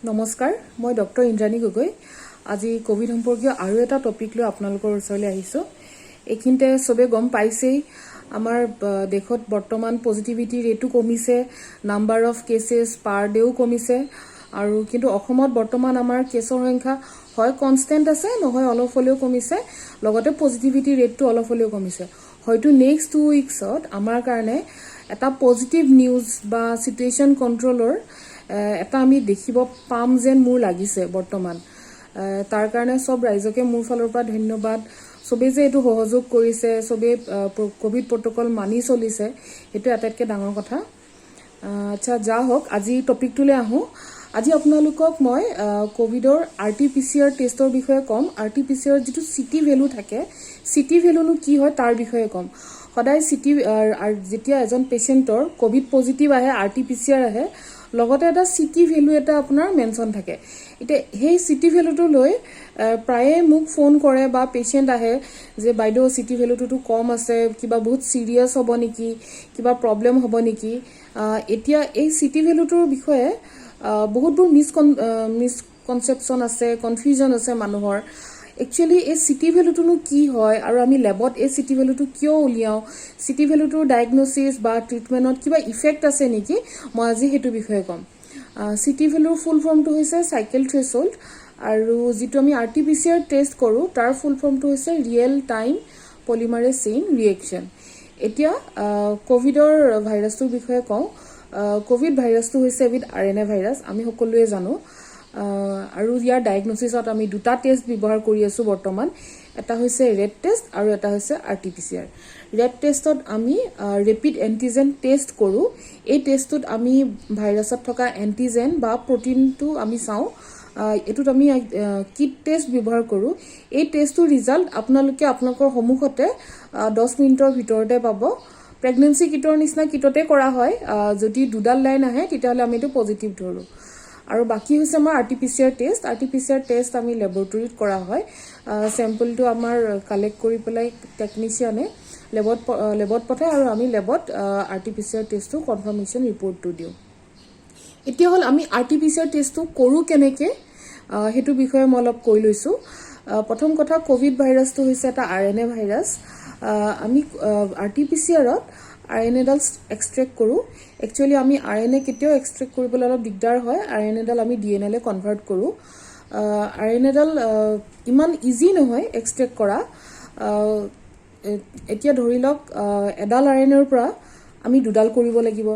নমস্কাৰ মই ডক্টৰ ইন্দ্ৰাণী গগৈ আজি কোভিড সম্পৰ্কীয় আৰু এটা টপিক লৈ আপোনালোকৰ ওচৰলৈ আহিছো এইখিনতে সবে গম পাইছেই আমাৰ দেশত বৰ্তমান পজিটিভিটি ৰেটটো কমিছে নাম্বাৰ অফ কেसेस পাৰ ডেও কমিছে আৰু কিন্তু অসমত বৰ্তমান আমাৰ কেছৰ সংখ্যা হয় কনষ্টেন্ট আছে নহয় অলপ হলেও কমিছে লগতে পজিটিভিটি ৰেটটো অলপ হলেও কমিছে হয়তো নেক্সট 2 উইকছত আমাৰ কাৰণে এটা পজিটিভ নিউজ বা সিচুৱেচন কন্ট্ৰোলৰ এটা আমি দেখিব পাম যেন মোৰ লাগিছে বৰ্তমান তাৰ কাৰণে সব ৰাইজকে মোৰ ফালৰ পৰা ধন্যবাদ সবে যে এটো সহযোগ কৰিছে সবে কোভিড প্ৰটোকল মানি চলিছে এটো আটাইতকৈ ডাঙৰ কথা আচ্ছা যা হওক আজি টপিকটোলে আহো আজি আপোনালোকক মই কোভিডৰ আৰটিপিচিআৰ টেষ্টৰ বিষয়ে কম আৰটিপিচিআৰ যেটো সিটি ভ্যালু থাকে সিটি ভ্যালুনো কি হয় তাৰ বিষয়ে কম সদায় সিটি যেতিয়া এজন পেশেন্টৰ কোভিড পজিটিভ আহে আৰটিপিচিআৰ আহে লগতে এটা সিটি ভ্যালু এটা আপোনাৰ মেনশন থাকে এটা হেই সিটি ভ্যালুটো লৈ প্ৰায়ে মোক ফোন কৰে বা পেশেন্ট আহে যে বাইদেউ সিটি ভ্যালুটো কম আছে কিবা বহুত সিৰিয়াস হ'ব নেকি কিবা প্ৰবলেম হ'ব নেকি এতিয়া এই সিটি ভ্যালুটোৰ বিষয়ে বহুতবোৰ মিসকনসেপচন আছে কনফিউজন আছে মানুহৰ একচুয়ালি এই সিটি ভ্যালুটো কি হয় আৰু আমি ল্যাবত এই সিটি ভ্যালুটো কিয় উলিয়াও সিটি ভ্যালুটোৰ ডায়াগনোসিস বা ট্ৰিটমেন্টত কিবা ইফেক্ট আছে নেকি মই আজি হেতু বিষয়ে কম সিটি ভ্যালুৰ ফুল ফৰ্মটো হৈছে সাইকেল থ্ৰেশহোল্ড আৰু যেটো আমি আৰটিপিচিআৰ টেষ্ট কৰো তাৰ ফুল ফৰ্মটো হৈছে ৰিয়েল টাইম পলিমাৰেজ চেইন ৰিএকশন এতিয়া কোভিডৰ ভাইৰাছটোৰ বিষয়ে কওঁ কোভিড ভাইৰাছটো হৈছে এবিধ আৰএনএ ভাইৰাছ আমি সকলোৱে জানো আৰু ইয়াৰ ডায়াগনোসিসত আমি দুটা টেষ্ট ব্যৱহাৰ কৰি আছো বৰ্তমান এটা হৈছে ৰেড টেষ্ট আৰু এটা হৈছে আৰটিপিচিআৰ ৰেড টেষ্টত আমি ৰেপিড এন্টিজেন টেষ্ট কৰো এই টেষ্টত আমি ভাইৰাছত থকা এন্টিজেন বা প্ৰটিনটো আমি চাও এটুত আমি কিট টেষ্ট ব্যৱহাৰ কৰো এই টেষ্টৰ ৰিজাল্ট আপোনালোকে আপোনালোকৰ সন্মুখতে 10 মিনিটৰ ভিতৰতে পাব প্ৰেগন্যান্সি কিটৰ নিচিনা কিটতে কৰা হয় যদি দুডাল লাইন আহে তেতিয়াহলে আমি এটো পজিটিভ ধৰো আৰু বাকি হৈছে আমাৰ আৰটিপিচিআৰ টেষ্ট আমি ল্যাবৰেটৰীত কৰা হয় স্যাম্পলটো আমাৰ কালেক্ট কৰি পেলাই টেকনিশিয়ানে ল্যাবত পঠায় আৰু আমি ল্যাবত আৰটিপিচিআৰ টেষ্টটো কনফাৰ্মেশন ৰিপৰ্টটো দিও এতিয়া হল আমি আৰটিপিচিআৰ টেষ্টটো কৰো কেনেকে হেতু বিষয়ে মই অলপ কৈ লৈছো প্ৰথম কথা কোভিড ভাইৰাছটো হৈছে এটা আৰএনএ ভাইৰাছ আমি আৰটিপিচিআৰত আৰএনএ ডাল এক্সট্ৰেক্ট কৰো একচুয়ালি আমি আৰএনএ কেতিয়াও এক্সট্ৰেক্ট কৰিবলৈ অলপ দিগদাৰ হয় আৰএনএ ডাল আমি ডিএনএ লে কনভাৰ্ট কৰো আৰএনএ ডাল ইমান ইজি নহয় এক্সট্ৰেক্ট কৰা এতিয়া ধৰি লওক এডাল আৰএনএৰ পৰা আমি দুডাল কৰিব লাগিব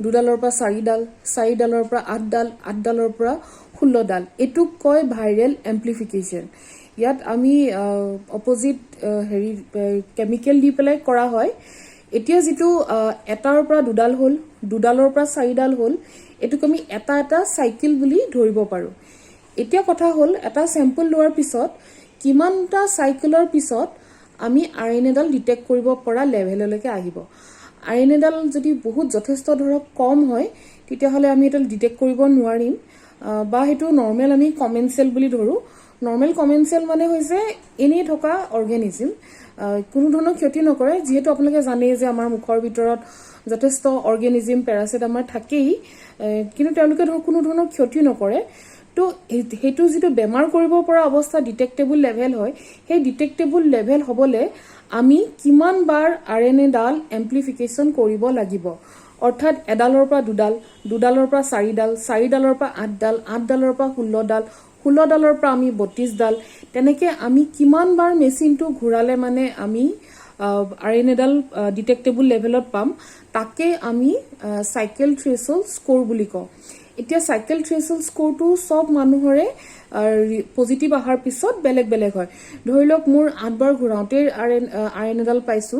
দুডালৰ পৰা চাৰিডালৰ পৰা আঠডালৰ পৰা 16 ডাল এটু কয় ভাইৰেল এম্প্লিফিকেশন ইয়াত আমি অপোজিট হেৰি কেমিক্যাল দি পেলাই কৰা হয় এতিয়া যেটো এটাৰ পৰা দুডাল হল দুডালৰ পৰা চাৰিডাল হল এটুক আমি এটা সাইকেল বুলি ধৰিব পাৰো এতিয়া কথা হল এটা স্যাম্পল লোৱাৰ পিছত কিমানটা সাইকেলৰ পিছত আমি আৰএনএ ডাল ডিটেক্ট কৰিব পৰা লেভেললৈকে আহিব আৰএনএ ডাল যদি বহুত যথেষ্ট ধৰক কম হয় তেতিয়াহলে আমি এটা ডিটেক্ট কৰিব নোৱাৰিম বা হেতু নৰমাল আমি কমেন্সেল বুলি ধৰো নৰমাল কমেন্সেল মানে হৈছে এনে থকা অৰ্গানিজম কোনো ধৰণৰ ক্ষতি নকৰে যেহেতু আপোনালোকে জানে যে আমাৰ মুখৰ ভিতৰত যথেষ্ট অৰ্গানিজম প্যাৰাসাইট আমাৰ থাকেই কিন্তু তেওঁলোকে কোনো ধৰণৰ ক্ষতি নকৰে তো হেতু যেটো বেমাৰ কৰিব পৰা অৱস্থা ডিটেক্টেবল লেভেল হয় সেই ডিটেক্টেবল লেভেল হবলে আমি কিমান বাৰ আৰএনএ ডাল এম্প্লিফিকেশন কৰিব লাগিব অৰ্থাৎ এডালৰ পৰা দুডালৰ পৰা চাৰিডালৰ পৰা আঠডালৰ পৰা 16 ডালৰ পৰা আমি 32 ডাল তেনেকে আমি কিমান বাৰ মেচিনটো ঘূৰালে মানে আমি আৰএনএ ডাল ডিটেক্টেবল লেভেলত পাম তাকে আমি সাইকেল থ্ৰেশহোল্ড স্কোৰ বুলি কওঁ এতিয়া সাইকেল থ্ৰেশহোল্ড স্কোৰটো সব মানুহৰে পজিটিভ আহাৰ পিছত বেলেগ হয় ধৰি লওক মোৰ 8 বাৰ ঘূৰাওতে আৰএনএ ডাল পাইছো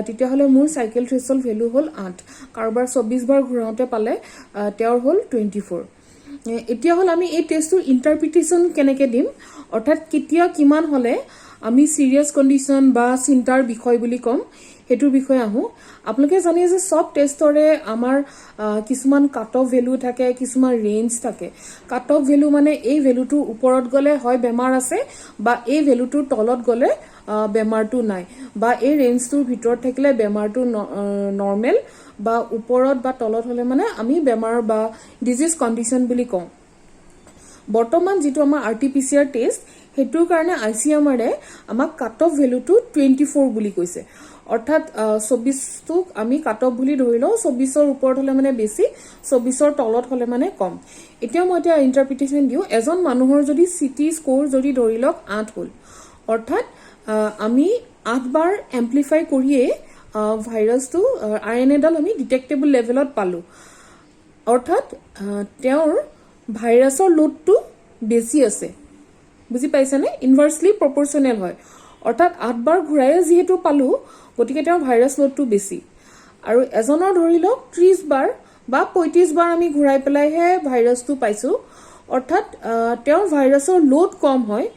তেতিয়াহলে মোৰ সাইকেল থ্ৰেশহোল্ড ভ্যালু হল 8 কাৰবাৰ 24 বাৰ ঘূৰাওতে পালে তেওঁৰ হল 24 এতিয়া হল আমি এই টেষ্টৰ ইন্টাৰপ্ৰিটেশন কেনেকে দিম অৰ্থাৎ কেতিয়া কিমান হলে আমি সিৰিয়াস কন্ডিশন বা চিন্তাৰ বিষয় বুলি কম হেতুৰ বিষয়ে আহো আপোনালোকে জানে যে সব টেষ্টৰে আমাৰ কিছুমান কাট অফ ভ্যালু থাকে কিছুমান ৰেঞ্জ থাকে কাট অফ ভ্যালু মানে এই ভ্যালুটোৰ ওপৰত গলে হয় বেমাৰ আছে বা এই ভ্যালুটোৰ তলত গলে বেমাৰটো নাই বা এই ৰেঞ্জটোৰ ভিতৰত থাকিলে বেমাৰটো নৰমাল বা ওপৰত বা তলত হলে মানে আমি বেমাৰ বা ডিজিজ কন্ডিশন বুলি কওঁ বৰ্তমান যিটো আমাৰ RT-PCR টেষ্ট সেইটোৰ কাৰণে ICMR-এ আমাক কাট অফ ভেলুটো 24 বুলি কৈছে। অৰ্থাৎ 24টোক আমি কাট অফ বুলি ধৰি লওঁ, 24ৰ ওপৰত হলে মানে বেছি, 24ৰ তলত হলে মানে কম। এতিয়া মই ইণ্টাৰপ্ৰিটেশ্যন দিওঁ, এজন মানুহৰ যদি CT স্ক'ৰ যদি ধৰি লওক 8 হ'ল, অৰ্থাৎ আমি 8 বাৰ এম্প্লিফাই কৰিয়ে ভাইৰাছটো RNA-ডাল আমি ডিটেক্টেবল লেভেলত পালো। অৰ্থাৎ তেওঁৰ ভাইৰাছৰ লোডটো বেছি আছে, বুজি পাইছেনে? ইনভাৰ্সলি প্ৰপৰ্চনেল হয়। অৰ্থাৎ 8 বাৰ ঘূৰায়ে যিহেতু পালো, গতিকে তেওঁৰ ভাইৰাছ লোডটো বেছি। আৰু এজনৰ ধৰি লওক 30 বাৰ বা 35 বাৰ আমি ঘূৰাই পেলাইহে ভাইৰাছটো পাইছো, অৰ্থাৎ তেওঁৰ ভাইৰাছৰ লোড কম হয়।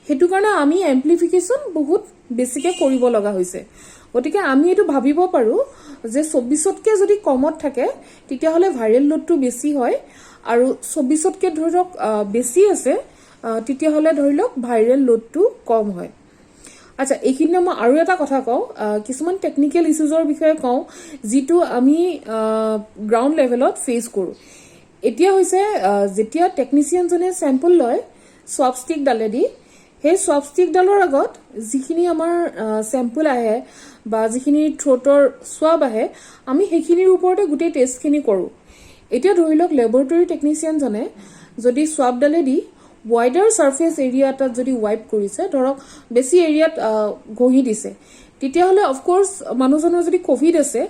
সেইটো কাৰণে আমি এম্প্লিফিকেশ্যন বহুত বেছিকে কৰিব লগা হৈছে। গতিকে আমি এইটো ভাবিব পাৰো যে 24তকৈ যদি কমত থাকে তেতিয়াহ'লে ভাইৰেল লোডটো বেছি হয়, আৰু 24তকৈ ধৰক বেছি আছে তেতিয়াহ'লে ধৰি লওক ভাইৰেল লোডটো কম হয়। আচ্ছা, এইখিনিতে মই আৰু এটা কথা কওঁ, কিছুমান টেকনিকেল ইছ্যুজৰ বিষয়ে কওঁ যিটো আমি গ্ৰাউণ্ড লেভেলত ফেচ কৰোঁ। এতিয়া হৈছে যেতিয়া টেকনিচিয়ানজনে চেম্পল লয় সোৱাব ষ্টিকডালেদি, সেই সোৱাব ষ্টিকডালৰ আগত যিখিনি আমাৰ চেম্পল আহে বা যিখিনি থ্ৰ'টৰ সোৱাব আহে, আমি সেইখিনিৰ ওপৰতে গোটেই টেষ্টখিনি কৰোঁ। এতিয়া ধৰি লওক লেবৰেটৰী টেকনিচিয়ানজনে যদি সোৱাবডালেদি ৱাইডাৰ ছাৰ্ফেচ এৰিয়া এটাত যদি ৱাইপ কৰিছে, ধৰক বেছি এৰিয়াত ঘঁহি দিছে, তেতিয়াহ'লে অফক'ৰ্চ মানুহজনৰ যদি ক'ভিড আছে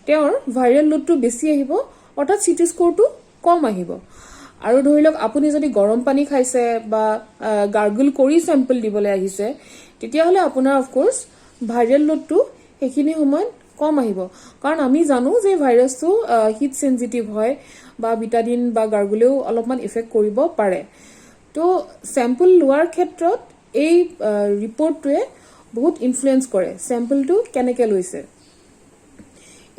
তেওঁৰ ভাইৰেল লোডটো বেছি আহিব, অৰ্থাৎ CT স্ক'ৰটো কম আহিব। আৰু ধৰি লওক আপুনি যদি গৰম পানী খাইছে বা গাৰ্গল কৰি চেম্পল দিবলৈ আহিছে, তেতিয়াহ'লে আপোনাৰ অফক'ৰ্চ ভাইৰেল লোডটো সেইখিনি সময়ত কম আহিব। কাৰণ আমি জানো যে ভাইৰাছটো হিট চেনজিটিভ হয় বা বিটাডিন বা গাৰ্গলেও অলপমান ইফেক্ট কৰিব পাৰে। তো চেম্পল লোৱাৰ ক্ষেত্ৰত এই ৰিপৰ্টটোৱে বহুত ইনফ্লুৱেঞ্চ কৰে চেম্পলটো কেনেকৈ লৈছে।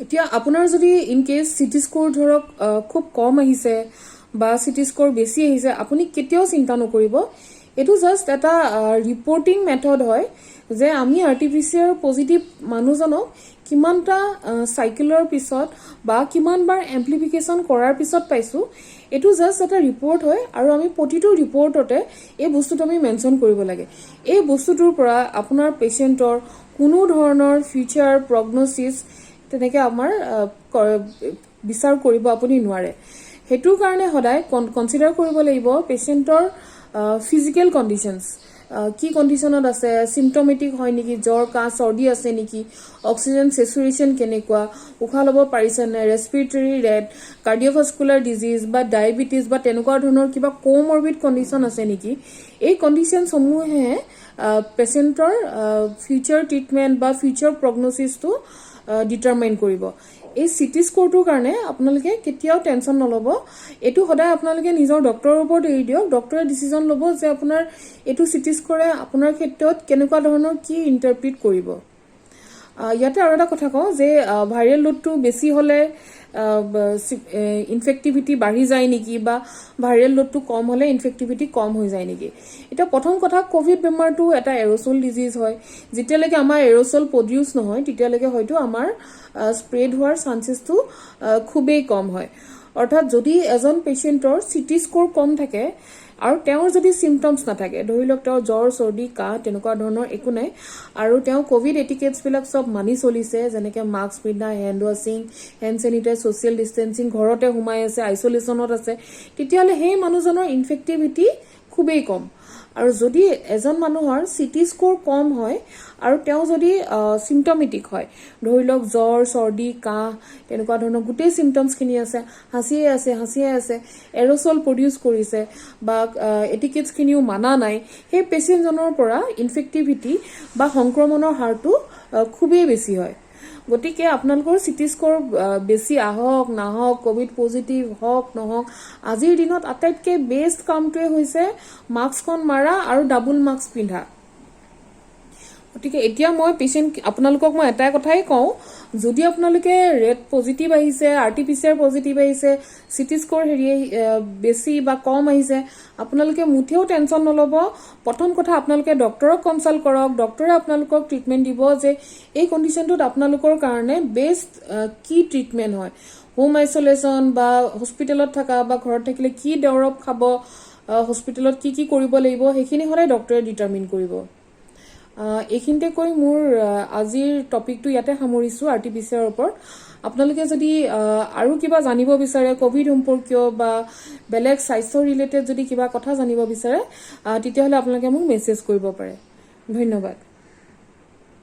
এতিয়া আপোনাৰ যদি ইন কেছ CT স্ক'ৰ ধৰক খুব কম আহিছে বা CT স্ক'ৰ বেছি আহিছে, আপুনি কেতিয়াও চিন্তা নকৰিব। এইটো জাষ্ট এটা ৰিপৰ্টিং মেথড হয় যে আমি RT-PCR পজিটিভ মানুহজনক কিমানটা চাইকেলৰ পিছত বা কিমানবাৰ এম্প্লিফিকেশ্যন কৰাৰ পিছত পাইছো, এইটো জাষ্ট এটা ৰিপৰ্ট হয়। আৰু আমি প্ৰতিটো ৰিপৰ্টতে এই বস্তুটো আমি মেনশ্যন কৰিব লাগে। এই বস্তুটোৰ পৰা আপোনাৰ পেচেণ্টৰ কোনো ধৰণৰ ফিউচাৰ প্ৰগন'চিছ তেনেকৈ আমাৰ বিচাৰ কৰিব আপুনি নোৱাৰে। সেইটোৰ কাৰণে সদায় কনচিডাৰ কৰিব লাগিব পেচেণ্টৰ ফিজিকেল কণ্ডিশ্যনছ, কি কণ্ডিশ্যনত আছে, চিমটমেটিক হয় নেকি, জ্বৰ কাহ চৰ্দি আছে নেকি, অক্সিজেন চেচুৰেশ্যন কেনেকুৱা, উশাহ ল'ব পাৰিছে নে, ৰেছপিৰেটৰী ৰেট, কাৰ্ডিঅ'ভাস্কুলাৰ ডিজিজ বা ডায়েবেটিছ বা তেনেকুৱা ধৰণৰ কিবা কোমৰ্বিড কণ্ডিশ্যন আছে নেকি। এই কণ্ডিশ্যনসমূহে পেচেণ্টৰ ফিউচাৰ ট্ৰিটমেণ্ট বা ফিউচাৰ প্ৰগন'চিছটো ডিটাৰমাইন কৰিব। এই CT স্ক'ৰটোৰ কাৰণে আপোনালোকে কেতিয়াও টেনশ্যন নল'ব। এইটো সদায় আপোনালোকে নিজৰ ডক্টৰৰ ওপৰত এৰি দিয়ক। ডক্টৰে ডিচিজন ল'ব যে আপোনাৰ এইটো CT স্ক'ৰে আপোনাৰ ক্ষেত্ৰত কেনেকুৱা ধৰণৰ কি ইণ্টাৰপ্ৰিট কৰিব। ইয়াতে আৰু এটা কথা কওঁ যে ভাইৰেল লোডটো বেছি হ'লে ইনফেক্টিভিটি বাঢ়ি যায় নেকি বা ভাইৰেল লোডটো কম হ'লে ইনফেক্টিভিটি কম হৈ যায় নেকি। এতিয়া প্ৰথম কথা, ক'ভিড বেমাৰটো এটা এৰ'চল ডিজিজ হয়। যেতিয়ালৈকে আমাৰ এৰ'চল প্ৰডিউচ নহয় তেতিয়ালৈকে হয়তো আমাৰ স্প্ৰেড হোৱাৰ চান্সেছটো খুবেই কম হয়। অৰ্থাৎ যদি এজন পেচেণ্টৰ CT স্ক'ৰ কম থাকে আৰু তেওঁৰ যদি চিমটমছ নাথাকে, ধৰি লওক তেওঁৰ জ্বৰ চৰ্দি কাহ তেনেকুৱা ধৰণৰ একো নাই, আৰু তেওঁ ক'ভিড এটিকেটছবিলাক চব মানি চলিছে, যেনেকৈ মাস্ক পিন্ধা, হেণ্ড ৱাশ্বিং, হেণ্ড চেনিটাইজ, ছ'চিয়েল ডিষ্টেঞ্চিং, ঘৰতে সোমাই আছে, আইচলেশ্যনত আছে, তেতিয়াহ'লে সেই মানুহজনৰ ইনফেক্টিভিটি খুবেই কম। আৰু যদি এজন মানুহৰ CT স্ক'ৰ কম হয় আৰু তেওঁ যদি চিমটমেটিক হয়, ধৰি লওক জ্বৰ চৰ্দি কাহ তেনেকুৱা ধৰণৰ গোটেই চিমটমছখিনি আছে, হাঁচিয়ে আছে, এৰ'চল প্ৰডিউচ কৰিছে বা এটিকেটছখিনিও মানা নাই, সেই পেচেণ্টজনৰ পৰা ইনফেক্টিভিটি বা সংক্ৰমণৰ হাৰটো খুবেই বেছি হয়। গতিকে আপোনালোকৰ CT স্ক'ৰ বেছি আহক নাহক, ক'ভিড পজিটিভ হওক নহওক, আজিৰ দিনত আটাইতকৈ বেষ্ট কামটোৱে হৈছে মাস্কখন মাৰা আৰু ডাবুল মাস্ক পিন্ধা। গতিকে এতিয়া মই আপোনালোকক মই এটাই কথাই কওঁ, যদি আপোনালোকে ৰেড পজিটিভ আহিছে, RT-PCR পজিটিভ আহিছে, CT স্ক'ৰ বেছি বা কম আহিছে, আপোনালোকে মুঠেও টেনশ্যন নল'ব। প্ৰথম কথা, আপোনালোকে ডক্টৰক কনচাল্ট কৰক। ডক্টৰে আপোনালোকক ট্ৰিটমেণ্ট দিব যে এই কণ্ডিশ্যনটোত আপোনালোকৰ কাৰণে বেষ্ট কি ট্ৰিটমেণ্ট হয়, হোম আইচলেশ্যন বা হস্পিটেলত থকা বা ঘৰত থাকিলে কি দৰৱ খাব, হস্পিটেলত কি কৰিব লাগিব সেইখিনি সদায় ডক্টৰে ডিটাৰমিন কৰিব। এইখিনিতে কৈ মোৰ আজিৰ টপিকটো ইয়াতে সামৰিছোঁ RT-PCR ওপৰত। আপোনালোকে যদি আৰু কিবা জানিব বিচাৰে কোভিড সম্পৰ্কীয় বা বেলেগ স্বাস্থ্য ৰিলেটেড যদি কিবা কথা জানিব বিচাৰে তেতিয়াহ'লে আপোনালোকে মোক মেছেজ কৰিব পাৰে। ধন্যবাদ।